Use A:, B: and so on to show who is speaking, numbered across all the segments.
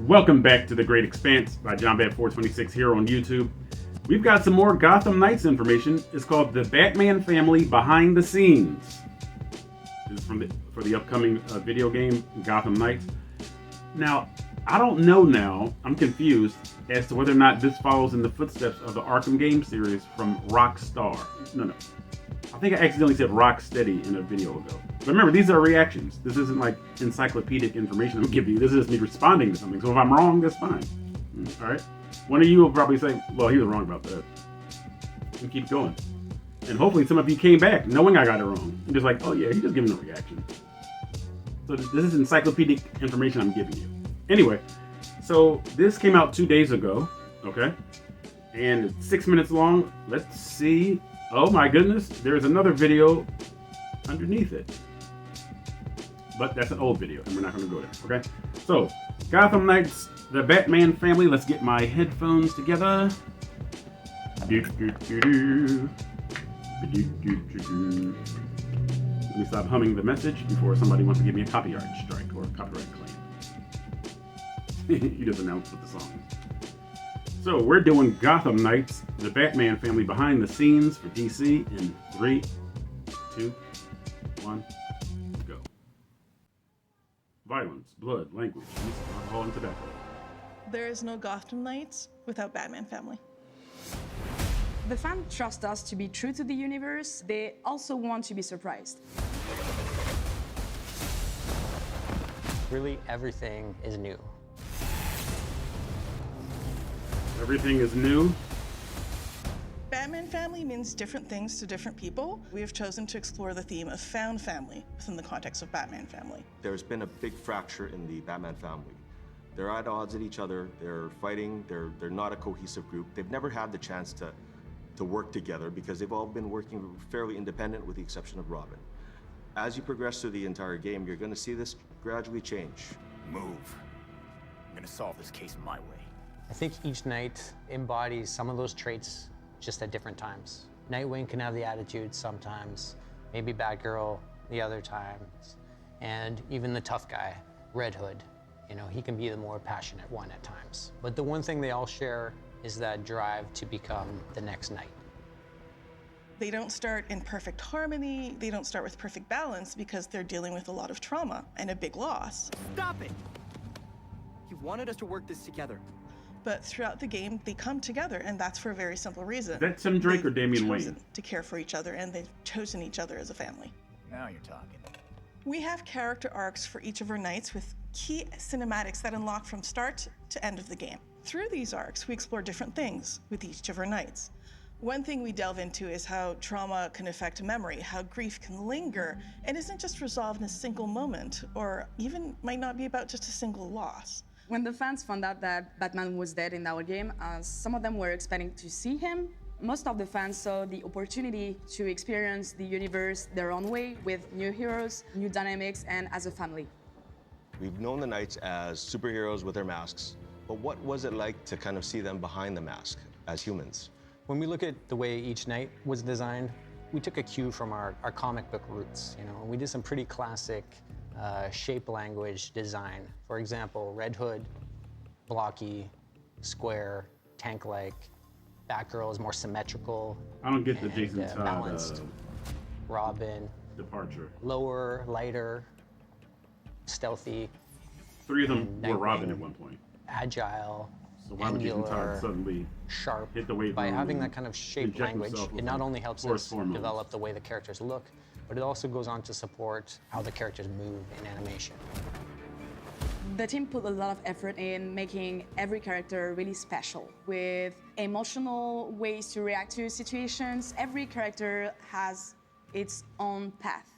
A: Welcome back to The Great Expanse by JohnBat426 here on YouTube. We've got some more Gotham Knights information. It's called The Batman Family Behind the Scenes. This is for the upcoming video game, Gotham Knights. Now, I don't know now, I'm confused as to whether or not this follows in the footsteps of the Arkham game series from Rockstar. No. I think I accidentally said Rocksteady in a video ago. But remember, these are reactions. This isn't like encyclopedic information I'm giving you. This is just me responding to something. So if I'm wrong, that's fine. All right? One of you will probably say, well, he was wrong about that. And keep going. And hopefully some of you came back knowing I got it wrong. And just like, oh yeah, he's just giving a reaction. So this is encyclopedic information I'm giving you. Anyway, so this came out 2 days ago, okay? And it's 6 minutes long. Let's see. Oh my goodness, there's another video underneath it. But that's an old video, and we're not gonna go there, okay? So, Gotham Knights, the Batman Family. Let's get my headphones together. Let me stop humming the message before somebody wants to give me a copyright strike or a copyright claim. He just announced what the song is. So we're doing Gotham Knights, the Batman Family Behind the Scenes for DC in 3, 2, 1, go. Violence, blood, language, use of alcohol and tobacco.
B: There is no Gotham Knights without Batman Family.
C: The fans trust us to be true to the universe. They also want to be surprised.
D: Really, everything is new.
A: Everything is new.
B: Batman Family means different things to different people. We have chosen to explore the theme of found family within the context of Batman Family.
E: There's been a big fracture in the Batman family. They're at odds with each other, they're fighting, they're not a cohesive group. They've never had the chance to work together because they've all been working fairly independent with the exception of Robin. As you progress through the entire game, you're gonna see this gradually change.
F: Move. I'm gonna solve this case my way.
D: I think each knight embodies some of those traits just at different times. Nightwing can have the attitude sometimes, maybe Batgirl the other times, and even the tough guy, Red Hood. You know, he can be the more passionate one at times. But the one thing they all share is that drive to become the next knight.
B: They don't start in perfect harmony, they don't start with perfect balance because they're dealing with a lot of trauma and a big loss.
G: Stop it! You wanted us to work this together.
B: But throughout the game, they come together, and that's for a very simple reason.
A: Is that Tim Drake or Damian Wayne?
B: To care for each other, and they've chosen each other as a family.
F: Now you're talking.
B: We have character arcs for each of our knights with key cinematics that unlock from start to end of the game. Through these arcs, we explore different things with each of our knights. One thing we delve into is how trauma can affect memory, how grief can linger, and isn't just resolved in a single moment, or even might not be about just a single loss.
C: When the fans found out that Batman was dead in our game, some of them were expecting to see him. Most of the fans saw the opportunity to experience the universe their own way with new heroes, new dynamics, and as a family.
E: We've known the Knights as superheroes with their masks, but what was it like to kind of see them behind the mask as humans?
D: When we look at the way each knight was designed, we took a cue from our comic book roots. You know, we did some pretty classic shape language design. For example, Red Hood, blocky, square, tank-like. Batgirl is more symmetrical.
A: I don't get the
D: and,
A: Jason Todd
D: balanced. Robin,
A: departure.
D: lower, lighter, stealthy.
A: 3 of them were
D: Nightwing.
A: Robin at one point.
D: Agile,
A: So why would Jason Todd
D: angular,
A: suddenly
D: sharp.
A: hit the weight
D: By
A: room
D: having
A: and
D: that kind of shape
A: inject
D: language,
A: himself with,
D: it not
A: like,
D: only helps
A: force
D: us
A: hormones?
D: develop the way the characters look, but it also goes on to support how the characters move in animation.
C: The team put a lot of effort in making every character really special, with emotional ways to react to situations. Every character has its own path.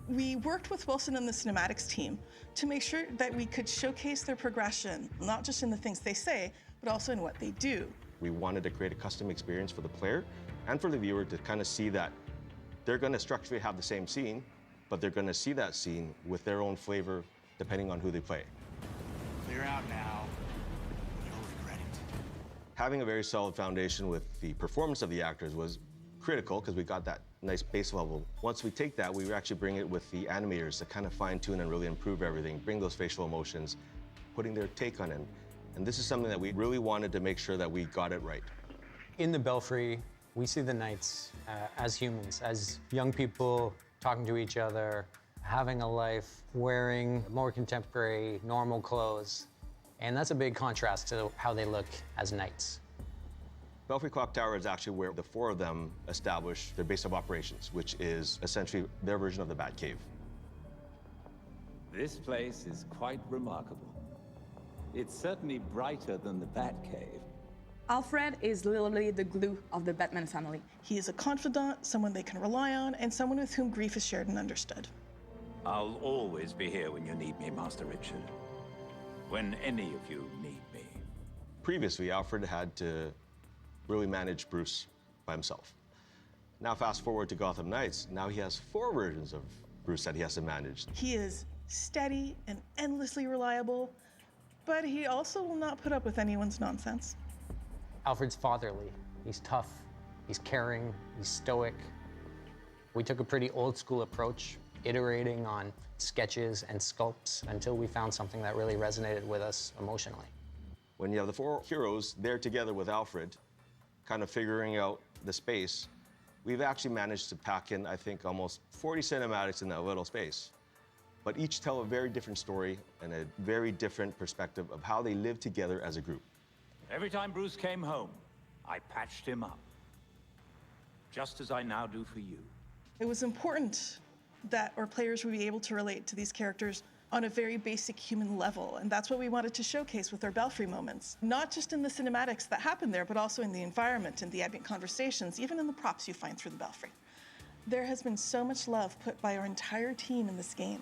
B: We worked with Wilson and the cinematics team to make sure that we could showcase their progression, not just in the things they say, but also in what they do.
E: We wanted to create a custom experience for the player and for the viewer to kind of see that they're going to structurally have the same scene, but they're going to see that scene with their own flavor depending on who they play.
F: Clear out now. You'll regret it.
E: Having a very solid foundation with the performance of the actors was critical because we got that nice base level. Once we take that, we actually bring it with the animators to kind of fine-tune and really improve everything, bring those facial emotions, putting their take on it. And this is something that we really wanted to make sure that we got it right.
D: In the Belfry, we see the Knights as humans, as young people talking to each other, having a life, wearing more contemporary, normal clothes. And that's a big contrast to how they look as Knights.
E: Belfry Clock Tower is actually where the four of them establish their base of operations, which is essentially their version of the Batcave.
H: This place is quite remarkable. It's certainly brighter than the Batcave.
C: Alfred is literally the glue of the Batman family.
B: He is a confidant, someone they can rely on, and someone with whom grief is shared and understood.
H: I'll always be here when you need me, Master Richard. When any of you need me.
E: Previously, Alfred had to really manage Bruce by himself. Now fast forward to Gotham Knights, now he has four versions of Bruce that he has to manage.
B: He is steady and endlessly reliable, but he also will not put up with anyone's nonsense.
D: Alfred's fatherly. He's tough, he's caring, he's stoic. We took a pretty old school approach, iterating on sketches and sculpts until we found something that really resonated with us emotionally.
E: When you have the four heroes there together with Alfred, kind of figuring out the space, we've actually managed to pack in, I think, almost 40 cinematics in that little space. But each tell a very different story and a very different perspective of how they live together as a group.
H: Every time Bruce came home, I patched him up. Just as I now do for you.
B: It was important that our players would be able to relate to these characters on a very basic human level, and that's what we wanted to showcase with our Belfry moments. Not just in the cinematics that happen there, but also in the environment and the ambient conversations, even in the props you find through the Belfry. There has been so much love put by our entire team in this game,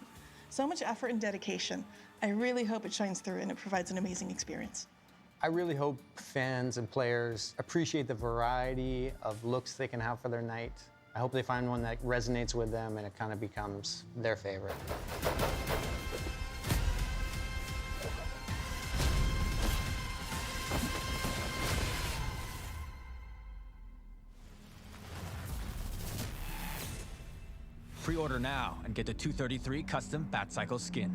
B: so much effort and dedication. I really hope it shines through and it provides an amazing experience.
D: I really hope fans and players appreciate the variety of looks they can have for their Knight. I hope they find one that resonates with them and it kind of becomes their favorite.
F: Pre-order now and get the 233 custom Batcycle skin.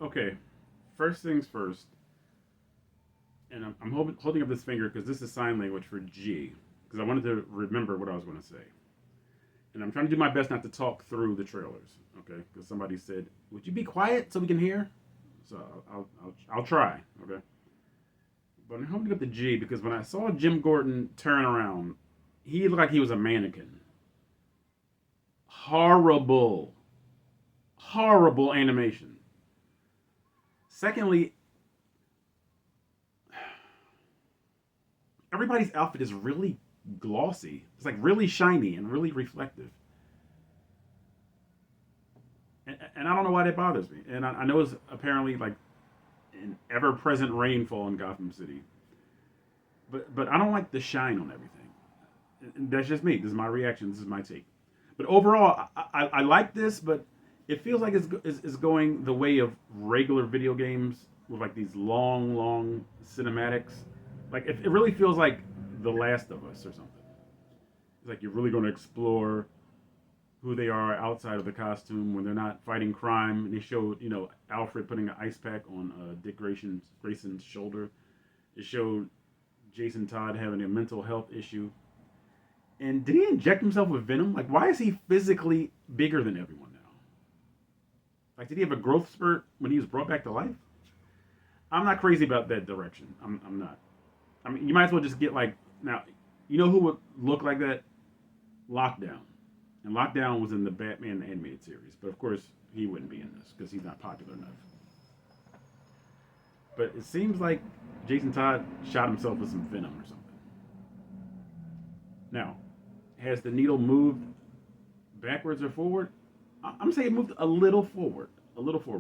A: Okay, first things first. And I'm holding up this finger because this is sign language for G, because I wanted to remember what I was going to say. And I'm trying to do my best not to talk through the trailers, okay? Because somebody said, "Would you be quiet so we can hear?" So I'll try, okay? But I'm holding up the G because when I saw Jim Gordon turn around, he looked like he was a mannequin. Horrible animation. Secondly, everybody's outfit is really glossy. It's like really shiny and really reflective. And I don't know why that bothers me. And I know it's apparently like an ever-present rainfall in Gotham City. But I don't like the shine on everything. That's just me. This is my reaction. This is my take. But overall, I like this, but it feels like it's going the way of regular video games with like these long cinematics. Like it really feels like The Last of Us or something. It's like you're really going to explore who they are outside of the costume when they're not fighting crime. And they showed, Alfred putting an ice pack on Dick Grayson's shoulder. It showed Jason Todd having a mental health issue. And did he inject himself with venom? Like, why is he physically bigger than everyone now? Like, did he have a growth spurt when he was brought back to life? I'm not crazy about that direction. I'm not. I mean, you might as well just get now, you know who would look like that? Lockdown. And Lockdown was in the Batman animated series. But of course, he wouldn't be in this because he's not popular enough. But it seems like Jason Todd shot himself with some venom or something. Now, has the needle moved backwards or forward? I'm saying it moved a little forward.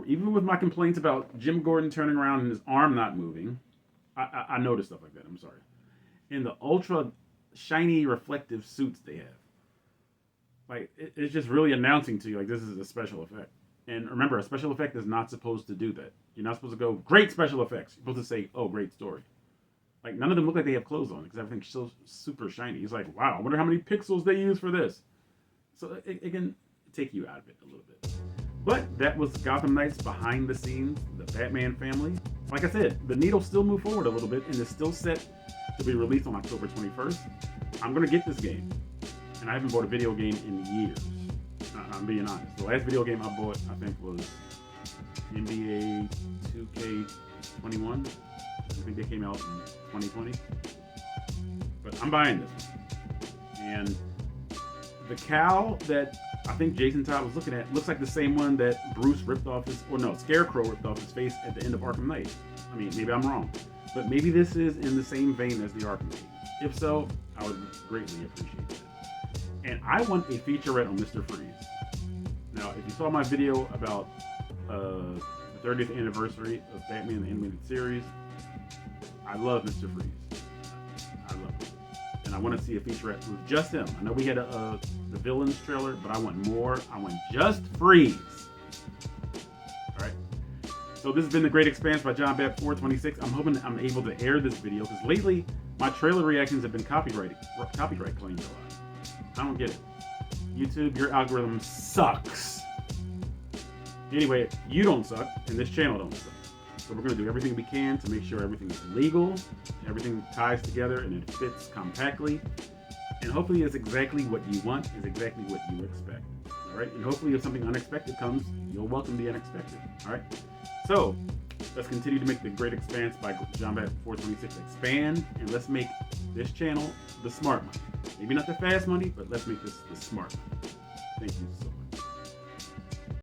A: Even with my complaints about Jim Gordon turning around and his arm not moving, I noticed stuff like that. I'm sorry. In the ultra shiny reflective suits they have, like it's just really announcing to you like this is a special effect. And remember, a special effect is not supposed to do that. You're not supposed to go great special effects. You're supposed to say, oh, great story. Like none of them look like they have clothes on because everything's so super shiny. He's like, wow, I wonder how many pixels they use for this. So it can take you out of it a little bit. But that was Gotham Knights behind the scenes, the Batman family. Like I said, the needle still moved forward a little bit and is still set to be released on October 21st. I'm going to get this game. And I haven't bought a video game in years. I'm being honest. The last video game I bought, I think, was NBA 2K21. I think they came out in 2020. But I'm buying this one. And the cowl that I think Jason Todd was looking at looks like the same one that Bruce ripped off his, or no, Scarecrow ripped off his face at the end of Arkham Knight. I mean, maybe I'm wrong. But maybe this is in the same vein as the Arkham Knight. If so, I would greatly appreciate that. And I want a featurette on Mr. Freeze. Now, if you saw my video about the 30th anniversary of Batman the Animated Series, I love Mr. Freeze. I love him. And I want to see a featurette with just him. I know we had the villains trailer, but I want more. I want just Freeze. All right. So this has been The Great Expanse by John Bat 426. I'm hoping I'm able to air this video because lately my trailer reactions have been copyright claimed a lot. I don't get it. YouTube, your algorithm sucks. Anyway, you don't suck, and this channel don't suck. So we're going to do everything we can to make sure everything is legal, everything ties together, and it fits compactly. And hopefully it's exactly what you want, is exactly what you expect. All right? And hopefully if something unexpected comes, you'll welcome the unexpected. All right? So let's continue to make The Great Expanse by John Bat 426 expand, and let's make this channel the smart money. Maybe not the fast money, but let's make this the smart money. Thank you so much.